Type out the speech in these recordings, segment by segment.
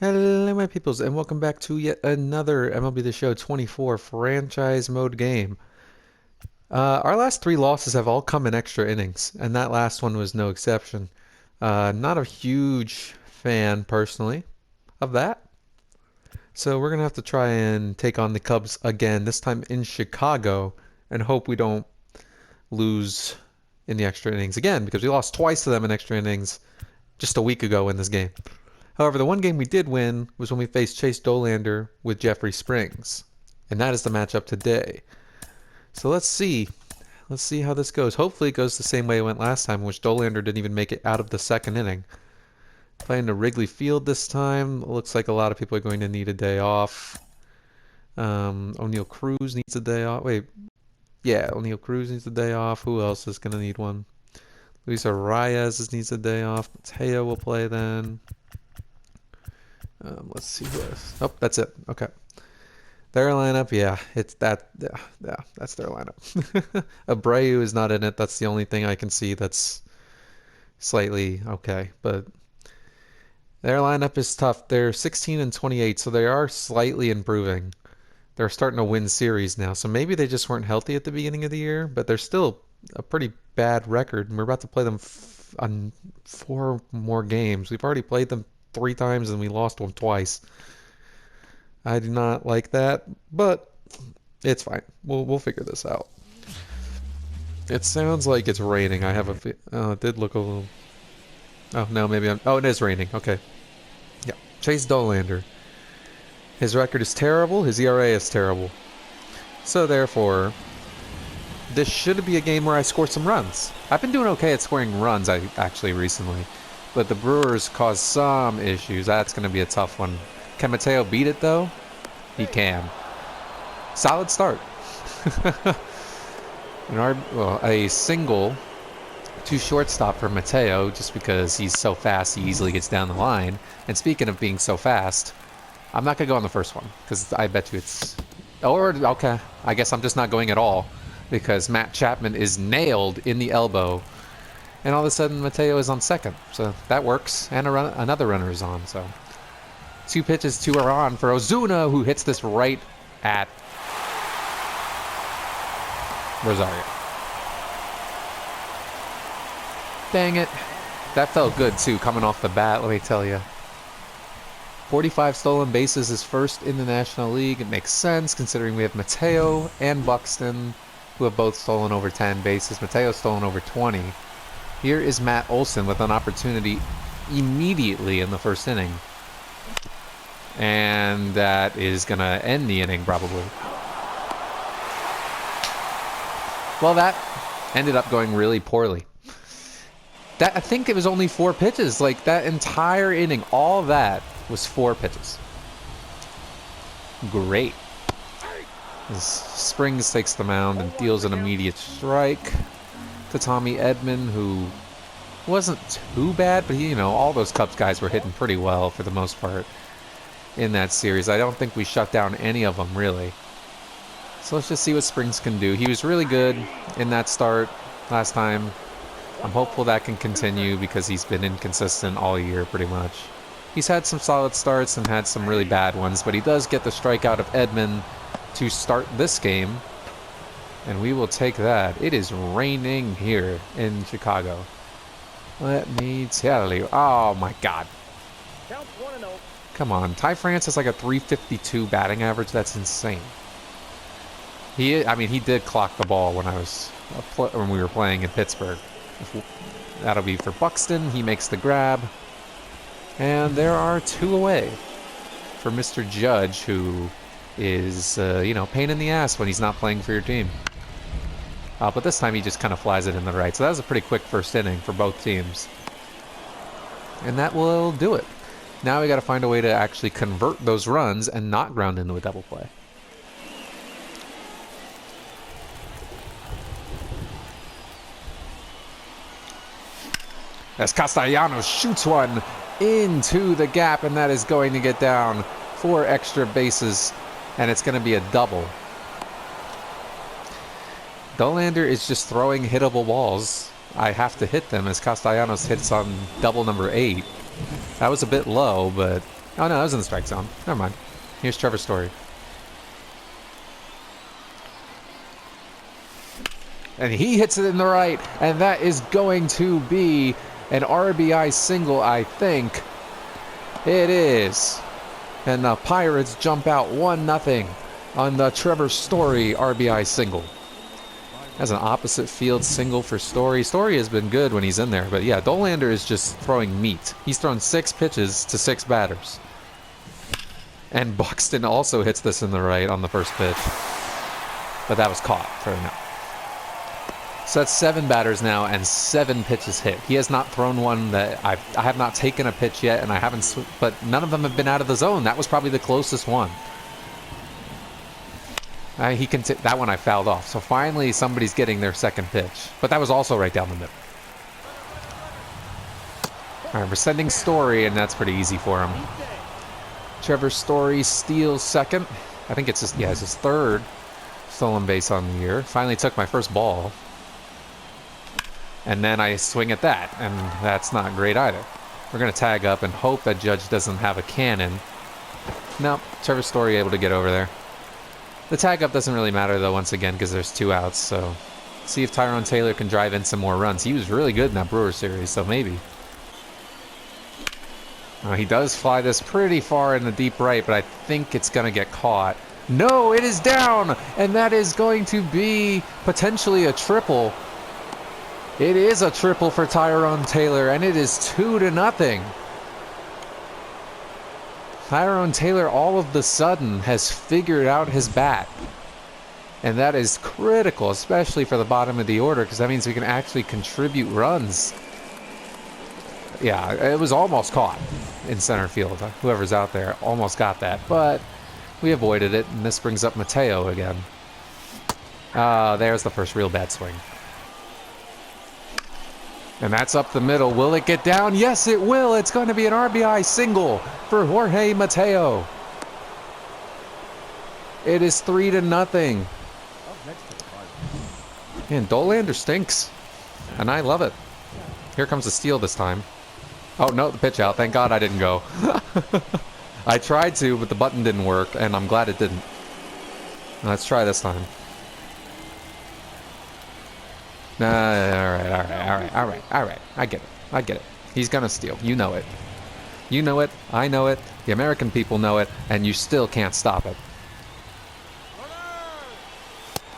Hello, my peoples, and welcome back to yet another MLB The Show 24 franchise mode game. Our last three losses have all come in extra innings, and that last one was no exception. Not a huge fan, personally, of that. So we're going to have to try and take on the Cubs again, this time in Chicago, and hope we don't lose in the extra innings again, because we lost twice to them in extra innings just a week ago in this game. However, the one game we did win was when we faced Chase Dollander with Jeffrey Springs. And that is the matchup today. So let's see. Let's see how this goes. Hopefully it goes the same way it went last time, in which Dollander didn't even make it out of the second inning. Playing to Wrigley Field this time. Looks like a lot of people are going to need a day off. O'Neal Cruz needs a day off. Wait. Yeah, O'Neal Cruz needs a day off. Who else is going to need one? Luis Arias needs a day off. Mateo will play then. Let's see who else. Oh, that's it. Okay. Their lineup, yeah, it's that. Yeah, that's their lineup. Abreu is not in it. That's the only thing I can see that's slightly okay. But their lineup is tough. They're 16 and 28, so they are slightly improving. They're starting to win series now, so maybe they just weren't healthy at the beginning of the year, but they're still a pretty bad record. And we're about to play them on 4 more games. We've already played them 3 times and we lost them twice. I do not like that, but it's fine. We'll figure this out. It sounds like it's raining. I have it did look a little. Oh no, maybe I'm. Oh, it is raining. Okay. Yeah. Chase Dollander. His record is terrible. His ERA is terrible. So therefore, this should be a game where I score some runs. I've been doing okay at scoring runs. Actually recently. But the Brewers caused some issues. That's going to be a tough one. Can Mateo beat it, though? He can. Solid start. A single to shortstop for Mateo, just because he's so fast, he easily gets down the line. And speaking of being so fast, I'm not going to go on the first one, because I bet you it's... Or, okay, I guess I'm just not going at all, because Matt Chapman is nailed in the elbow. And all of a sudden, Mateo is on second. So that works. And another runner is on. So 2 pitches, 2 are on for Ozuna, who hits this right at Rosario. Dang it. That felt good, too, coming off the bat, let me tell you. 45 stolen bases is first in the National League. It makes sense, considering we have Mateo and Buxton, who have both stolen over 10 bases. Mateo's stolen over 20. Here is Matt Olson with an opportunity immediately in the first inning. And that is going to end the inning, probably. Well, that ended up going really poorly. I think it was only 4 pitches. Like, that entire inning, all that was 4 pitches. Great. As Springs takes the mound and deals an immediate strike to Tommy Edman, who wasn't too bad, but all those Cubs guys were hitting pretty well for the most part in that series. I don't think we shut down any of them, really. So let's just see what Springs can do. He was really good in that start last time. I'm hopeful that can continue because he's been inconsistent all year, pretty much. He's had some solid starts and had some really bad ones, but he does get the strikeout of Edman to start this game. And we will take that. It is raining here in Chicago. Let me tell you. Oh, my God. Come on. Ty France has like a 352 batting average. That's insane. He did clock the ball when we were playing in Pittsburgh. That'll be for Buxton. He makes the grab. And there are 2 away for Mr. Judge, who is, pain in the ass when he's not playing for your team. But this time he just kind of flies it in the right. So that was a pretty quick first inning for both teams. And that will do it. Now we got to find a way to actually convert those runs and not ground into a double play. As Castellanos shoots one into the gap, and that is going to get down 4 extra bases, and it's going to be a double. Dollander is just throwing hittable balls. I have to hit them as Castellanos hits on double number 8. That was a bit low, but Oh no, that was in the strike zone. Never mind. Here's Trevor Story. And he hits it in the right, and that is going to be an RBI single, I think. It is. And the Pirates jump out 1-0 on the Trevor Story RBI single. That's an opposite field single for Story. Story has been good when he's in there, but yeah, Dollander is just throwing meat. He's thrown 6 pitches to 6 batters. And Buxton also hits this in the right on the first pitch. But that was caught for a no. So that's 7 batters now and 7 pitches hit. He has not thrown one that I have not taken a pitch yet, and I haven't, but none of them have been out of the zone. That was probably the closest one. He can that one I fouled off. So finally somebody's getting their second pitch, but that was also right down the middle. All right, we're sending Story, and that's pretty easy for him. Trevor Story steals second. I think it's his third stolen base on the year. Finally took my first ball. And then I swing at that, and that's not great either. We're going to tag up and hope that Judge doesn't have a cannon. Nope, Trevor Story able to get over there. The tag up doesn't really matter, though, once again, because there's 2 outs, so see if Tyrone Taylor can drive in some more runs. He was really good in that Brewers series, so maybe. He does fly this pretty far in the deep right, but I think it's going to get caught. No, it is down, and that is going to be potentially a triple. It is a triple for Tyrone Taylor, and it is 2-0. Tyrone Taylor all of the sudden has figured out his bat. And that is critical, especially for the bottom of the order, because that means we can actually contribute runs. Yeah, it was almost caught in center field. Whoever's out there almost got that, but we avoided it, and this brings up Mateo again. There's the first real bad swing. And that's up the middle. Will it get down? Yes, it will. It's going to be an RBI single for Jorge Mateo. It is 3-0. Man, Dollander stinks. And I love it. Here comes the steal this time. Oh, no, the pitch out. Thank God I didn't go. I tried to, but the button didn't work, and I'm glad it didn't. Let's try this time. All right. I get it. He's gonna steal. You know it. You know it. I know it. The American people know it, and you still can't stop it.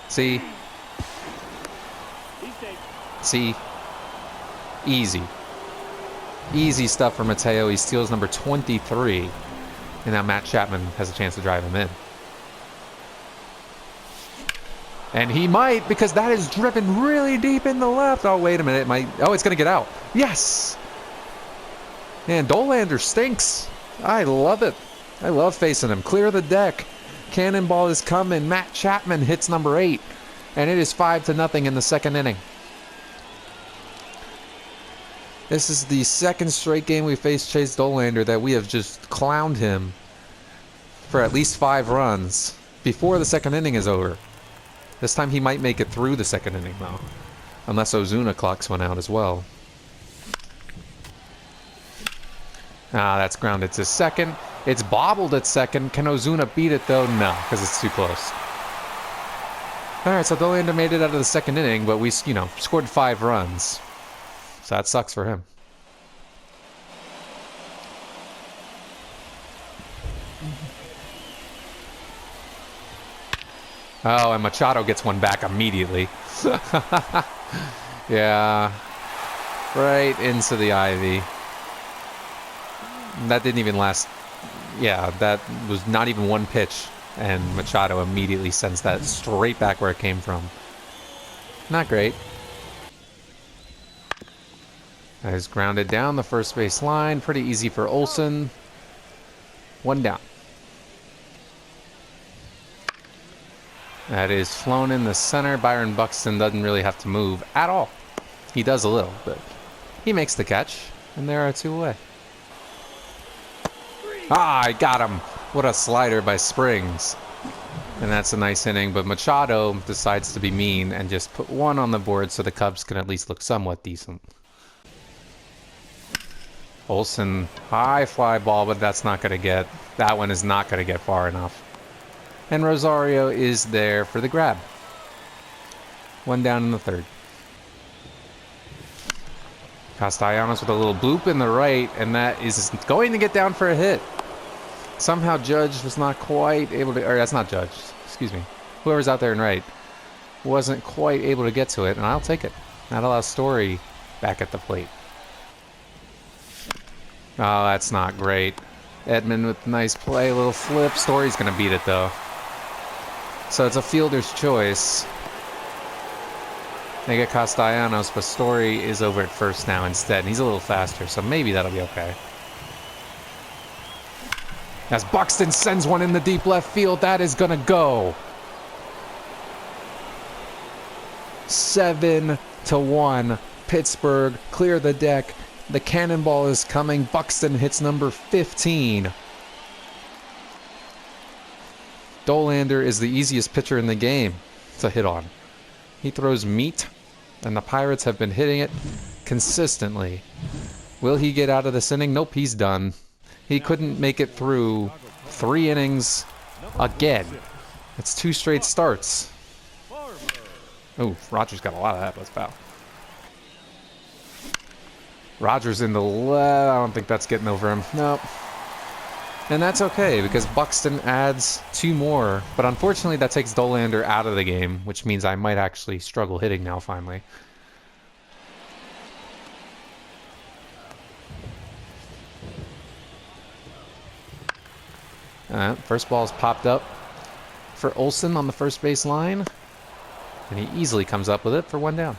See? Easy. Easy stuff for Mateo. He steals number 23, and now Matt Chapman has a chance to drive him in. And he might, because that is driven really deep in the left. Oh, wait a minute. It's going to get out. Yes! Man, Dollander stinks. I love it. I love facing him. Clear the deck. Cannonball is coming. Matt Chapman hits number 8. And it is 5-0 in the second inning. This is the second straight game we faced Chase Dollander that we have just clowned him for at least 5 runs before the second inning is over. This time he might make it through the second inning, though. Unless Ozuna clocks one out as well. That's grounded to second. It's bobbled at second. Can Ozuna beat it, though? No, because it's too close. Alright, so Dollander made it out of the second inning, but we, scored 5 runs. So that sucks for him. Oh, and Machado gets one back immediately. Yeah. Right into the ivy. That didn't even last. Yeah, that was not even one pitch. And Machado immediately sends that straight back where it came from. Not great. That is grounded down the first base line. Pretty easy for Olsen. 1 down. That is flown in the center. Byron Buxton doesn't really have to move at all. He does a little, but he makes the catch. And there are 2 away. I got him. What a slider by Springs. And that's a nice inning, but Machado decides to be mean and just put 1 on the board so the Cubs can at least look somewhat decent. Olsen, high fly ball, but that's not going to get... That one is not going to get far enough. And Rosario is there for the grab. One down in the third. Castellanos with a little bloop in the right, and that is going to get down for a hit. Somehow Judge was not quite able to... Or that's not Judge. Excuse me. Whoever's out there in right wasn't quite able to get to it, and I'll take it. That allows Story back at the plate. Oh, that's not great. Edman with nice play, a little flip. Story's going to beat it, though. So it's a fielder's choice. They get Castellanos, but Story is over at first now instead, and he's a little faster, so maybe that'll be okay. As Buxton sends one in the deep left field, that is going to go. 7-1. Pittsburgh clear the deck. The cannonball is coming. Buxton hits number 15. Dolander is the easiest pitcher in the game to hit on. He throws meat, and the Pirates have been hitting it consistently. Will he get out of this inning? Nope, he's done. He couldn't make it through 3 innings again. It's 2 straight starts. Oh, Rogers got a lot of that. Let's foul. Rogers in the left. I don't think that's getting over him. Nope. And that's okay, because Buxton adds 2 more. But unfortunately, that takes Dolander out of the game, which means I might actually struggle hitting now, finally. First ball's popped up for Olsen on the first base line. And he easily comes up with it for 1 down.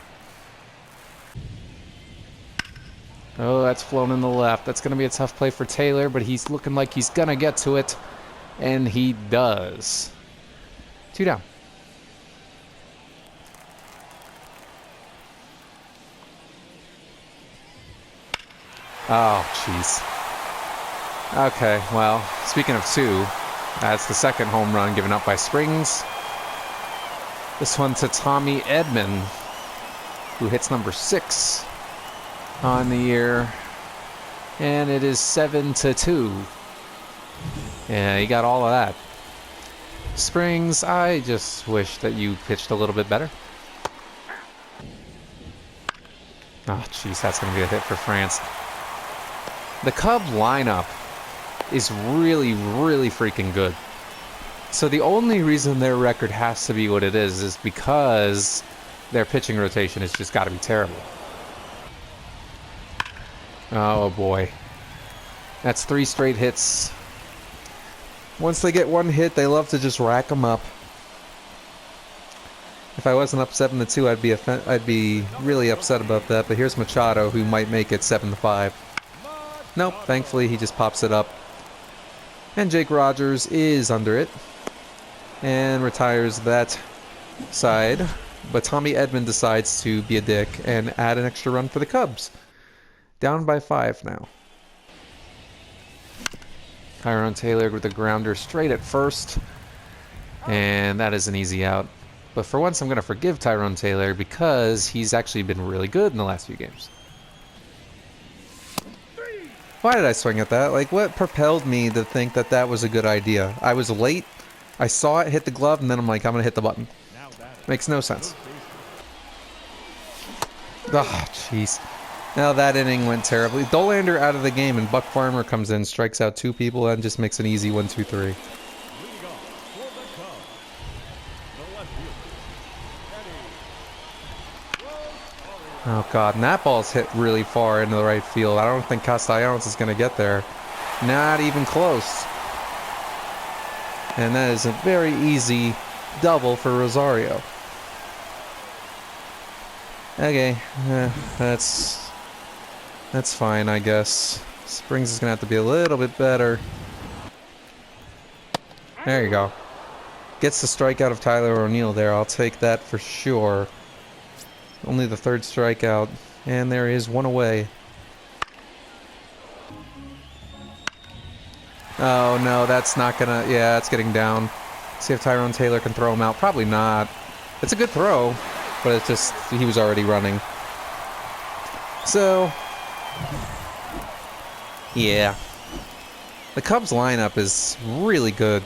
Oh, that's flown in the left. That's going to be a tough play for Taylor, but he's looking like he's going to get to it. And he does. 2 down. Oh, jeez. Okay, well, speaking of 2, that's the second home run given up by Springs. This one to Tommy Edman, who hits number 6 on the year. And it is 7-2. Yeah, he got all of that. Springs, I just wish that you pitched a little bit better. Oh, jeez, that's going to be a hit for France. The Cub lineup is really, really freaking good. So the only reason their record has to be what it is because their pitching rotation has just got to be terrible. Oh boy. That's 3 straight hits. Once they get 1 hit, they love to just rack them up. If I wasn't up 7-2, I'd be really upset about that. But here's Machado, who might make it 7-5. Nope, thankfully he just pops it up. And Jake Rogers is under it and retires that side. But Tommy Edman decides to be a dick and add an extra run for the Cubs. Down by 5 now. Tyrone Taylor with a grounder straight at first. And that is an easy out. But for once, I'm going to forgive Tyrone Taylor because he's actually been really good in the last few games. Why did I swing at that? Like, what propelled me to think that that was a good idea? I was late, I saw it hit the glove, and then I'm like, I'm going to hit the button. Makes no sense. Oh, jeez. Now that inning went terribly. Dolander out of the game, and Buck Farmer comes in, strikes out 2 people, and just makes an easy 1-2-3. Oh, God. And that ball's hit really far into the right field. I don't think Castellanos is going to get there. Not even close. And that is a very easy double for Rosario. Okay. That's fine, I guess. Springs is going to have to be a little bit better. There you go. Gets the strikeout of Tyler O'Neill there. I'll take that for sure. Only the 3rd strikeout, and there is 1 away. Oh no, that's not gonna... Yeah, it's getting down. See if Tyrone Taylor can throw him out. Probably not. It's a good throw, but it's just... He was already running. So... Yeah. The Cubs lineup is really good.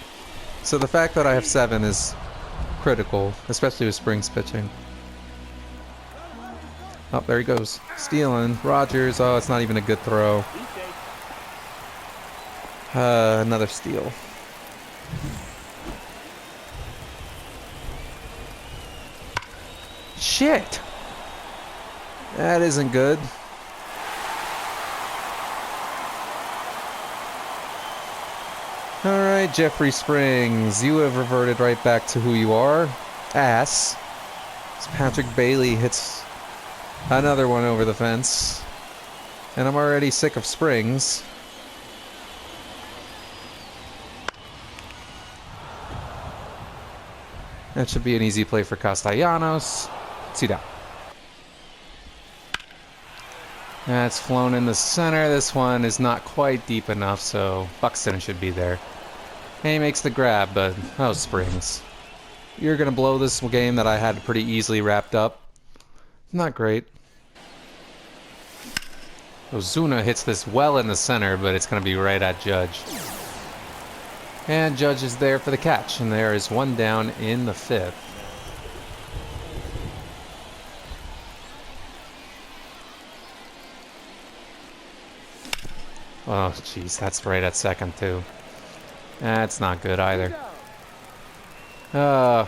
So the fact that I have 7 is critical, especially with Springs pitching. Oh, there he goes. Stealing. Rogers. Oh, it's not even a good throw. Another steal. Shit! That isn't good. Alright, Jeffrey Springs. You have reverted right back to who you are. Ass. As Patrick Bailey hits another one over the fence. And I'm already sick of Springs. That should be an easy play for Castellanos. 2 down. That's flown in the center. This one is not quite deep enough, so Buxton should be there. And he makes the grab, but oh, Springs. You're going to blow this game that I had pretty easily wrapped up. Not great. Ozuna hits this well in the center, but it's going to be right at Judge. And Judge is there for the catch, and there is 1 down in the 5th. Oh, jeez, that's right at second, too. That's not good either. I'm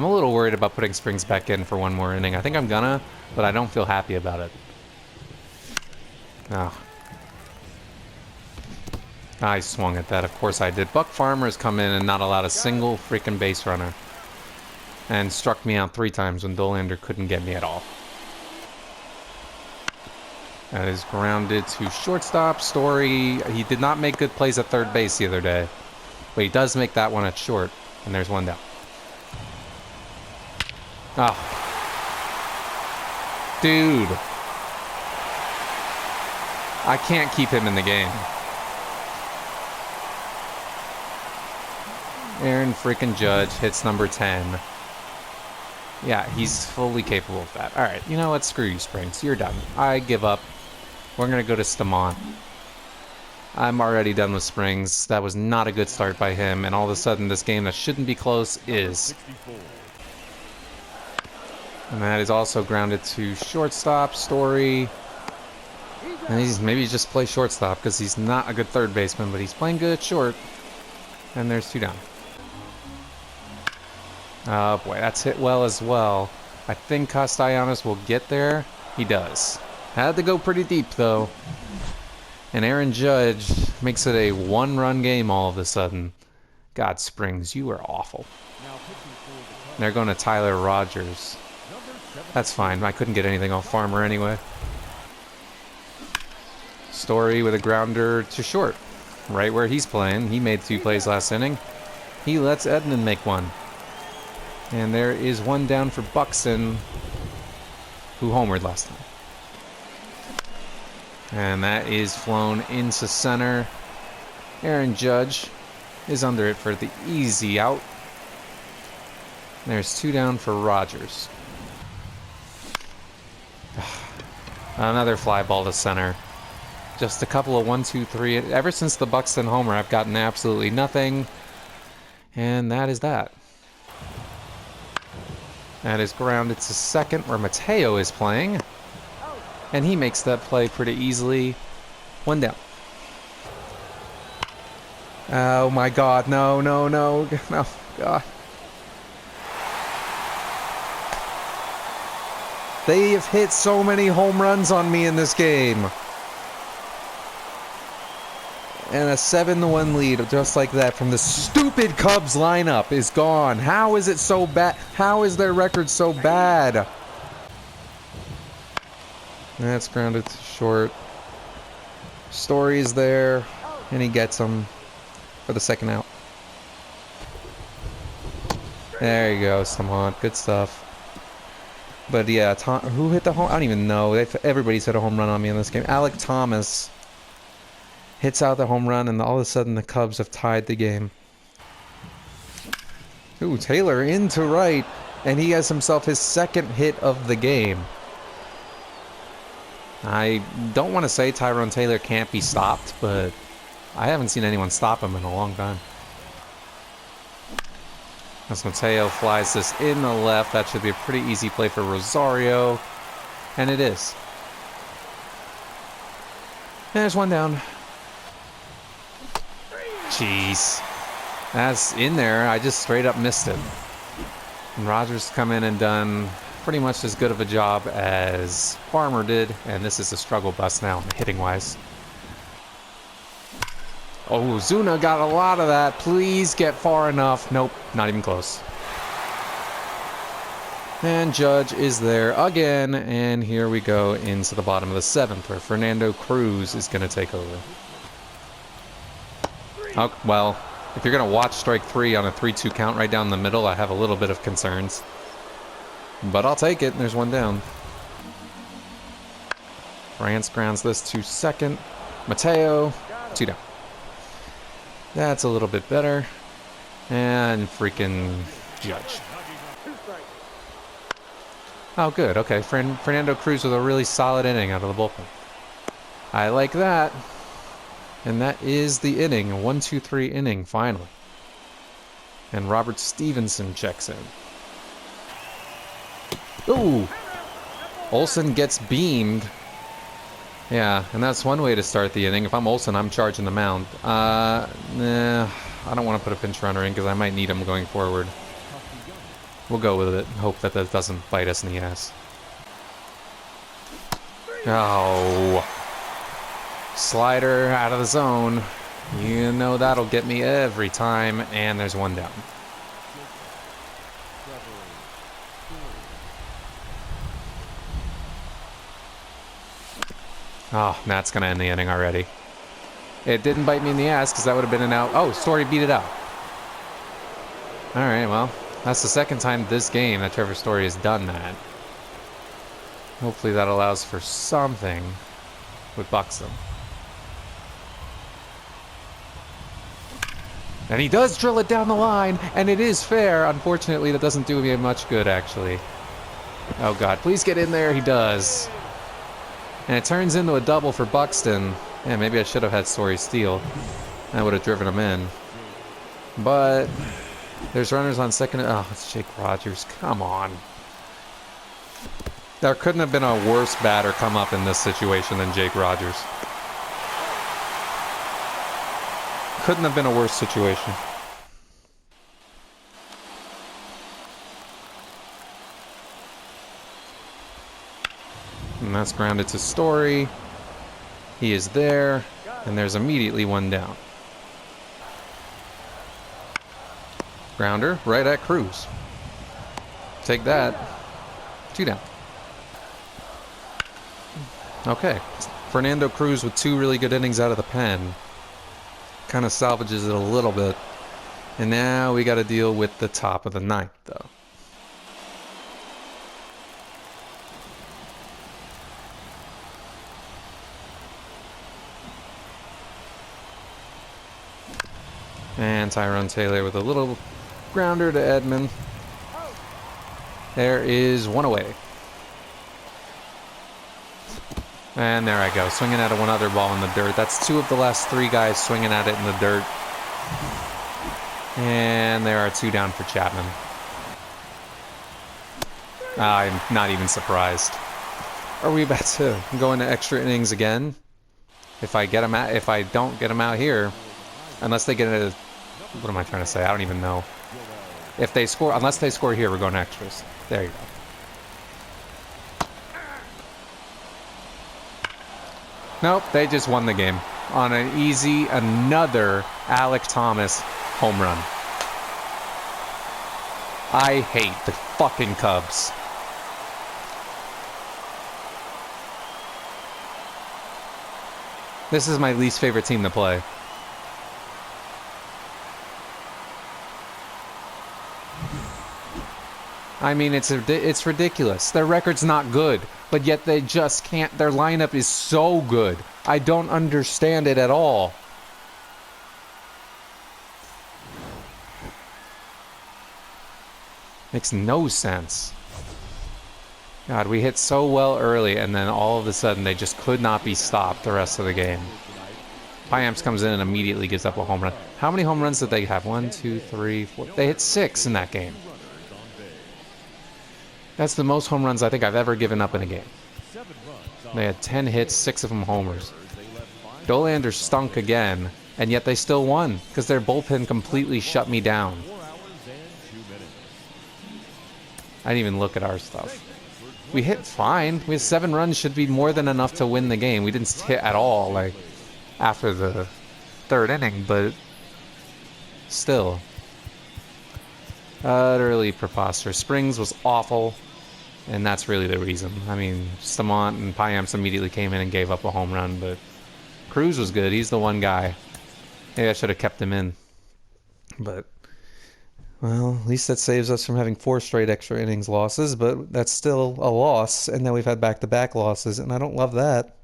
a little worried about putting Springs back in for 1 more inning. I think I'm gonna, but I don't feel happy about it. Oh. I swung at that, of course I did. Buck Farmer's come in and not allowed a single freaking base runner. And struck me out 3 times when Dolander couldn't get me at all. That is grounded to shortstop. Story, he did not make good plays at third base the other day. But he does make that one at short. And there's 1 down. Oh. Dude. I can't keep him in the game. Aaron freaking Judge hits number 10. Yeah, he's fully capable of that. Alright, you know what? Screw you, Springs. You're done. I give up. We're going to go to Stamont. I'm already done with Springs. That was not a good start by him, and all of a sudden this game that shouldn't be close is. And that is also grounded to shortstop. Story. And maybe just play shortstop because he's not a good third baseman, but he's playing good at short. And there's 2 down. Oh boy, that's hit well as well. I think Castellanos will get there. He does. Had to go pretty deep though. And Aaron Judge makes it a 1-run game all of a sudden. God, Springs, you are awful. They're going to Tyler Rogers. That's fine. I couldn't get anything off Farmer anyway. Story with a grounder to short. Right where he's playing. He made 2 plays last inning. He lets Edmund make 1. And there is 1 down for Buxton, who homered last time. And that is flown into center. Aaron Judge is under it for the easy out. There's 2 down for Rogers. Another fly ball to center. Just a couple of 1, 2, 3. Ever since the Buxton homer, I've gotten absolutely nothing. And that is that. That is grounded to second where Mateo is playing. And he makes that play pretty easily. 1 down. Oh my god, no, no, no, no, god. They have hit so many home runs on me in this game. And a 7-1 lead just like that from the stupid Cubs lineup is gone. How is it so bad? How is their record so bad? That's grounded to short. Story's there, and he gets him for the 2nd out. There you go, Stamont. Good stuff. But yeah, who hit the home? I don't even know. Everybody's hit a home run on me in this game. Alec Thomas hits out the home run, and all of a sudden the Cubs have tied the game. Ooh, Taylor into right, and he has himself his 2nd hit of the game. I don't want to say Tyrone Taylor can't be stopped, but I haven't seen anyone stop him in a long time. As Mateo flies this in the left, that should be a pretty easy play for Rosario. And it is. There's one down. Jeez. That's in there. I just straight up missed it. And Rogers come in and done pretty much as good of a job as Farmer did. And this is a struggle bus now, hitting-wise. Oh, Zuna got a lot of that. Please get far enough. Nope, not even close. And Judge is there again. And here we go into the bottom of the 7th, where Fernando Cruz is going to take over. Oh, well, if you're going to watch strike 3 on a 3-2 count right down the middle, I have a little bit of concerns. But I'll take it. There's one down. France grounds this to second. Mateo, 2 down. That's a little bit better. And freaking Judge. Oh, good. Okay, Fernando Cruz with a really solid inning out of the bullpen. I like that. And that is the inning. A 1-2-3 inning, finally. And Robert Stevenson checks in. Ooh! Olsen gets beamed. Yeah, and that's one way to start the inning. If I'm Olsen, I'm charging the mound. Nah, I don't want to put a pinch runner in because I might need him going forward. We'll go with it. Hope that that doesn't bite us in the ass. Oh. Slider out of the zone. You know that'll get me every time. And there's one down. Oh, that's going to end the inning already. It didn't bite me in the ass because that would have been an out. Oh, Story beat it out. All right, well, that's the second time this game that Trevor Story has done that. Hopefully that allows for something with Buxton. And he does drill it down the line, and it is fair. Unfortunately, that doesn't do me much good, actually. Oh, God, please get in there. He does. And it turns into a double for Buxton. Yeah, maybe I should have had Story steal. That would have driven him in. But there's runners on second. Oh, it's Jake Rogers. Come on. There couldn't have been a worse batter come up in this situation than Jake Rogers. Couldn't have been a worse situation. And that's grounded to Story. He is there. And there's immediately one down. Grounder right at Cruz. Take that. 2 down. Okay. Fernando Cruz with 2 really good innings out of the pen. Kind of salvages it a little bit. And now we got to deal with the top of the 9th, though. And Tyrone Taylor with a little grounder to Edman. There is one away. And there I go, swinging at one other ball in the dirt. That's 2 of the last 3 guys swinging at it in the dirt. And there are 2 down for Chapman. I'm not even surprised. Are we about to go into extra innings again? If I get him out, if I don't get him out here, unless they get a, what am I trying to say? I don't even know. If they score, unless they score here, we're going to extras. There you go. Nope, they just won the game on an easy, another Alek Thomas home run. I hate the fucking Cubs. This is my least favorite team to play. I mean, it's ridiculous. Their record's not good, but yet they just can't. Their lineup is so good. I don't understand it at all. Makes no sense. God, we hit so well early, and then all of a sudden they just could not be stopped the rest of the game. Piamps comes in and immediately gives up a home run. How many home runs did they have? 1, 2, 3, 4. They hit 6 in that game. That's the most home runs I think I've ever given up in a game. They had 10 hits, 6 of them homers. Dolander stunk again, and yet they still won because their bullpen completely shut me down. I didn't even look at our stuff. We hit fine. We had 7 runs, should be more than enough to win the game. We didn't hit at all, like, after the 3rd inning, but still. Utterly preposterous. Springs was awful, and that's really the reason. I mean, Stamont and Piamps immediately came in and gave up a home run, but Cruz was good. He's the one guy. Maybe I should have kept him in. But, well, at least that saves us from having 4 straight extra innings losses, but that's still a loss, and now we've had back-to-back losses, and I don't love that.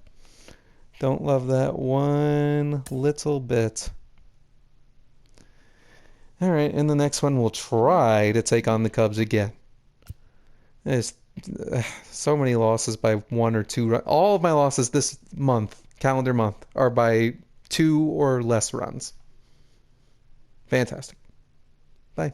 Don't love that one little bit. All right, in the next one, we'll try to take on the Cubs again. There's so many losses by 1 or 2 runs. All of my losses this month, calendar month, are by 2 or less runs. Fantastic. Bye.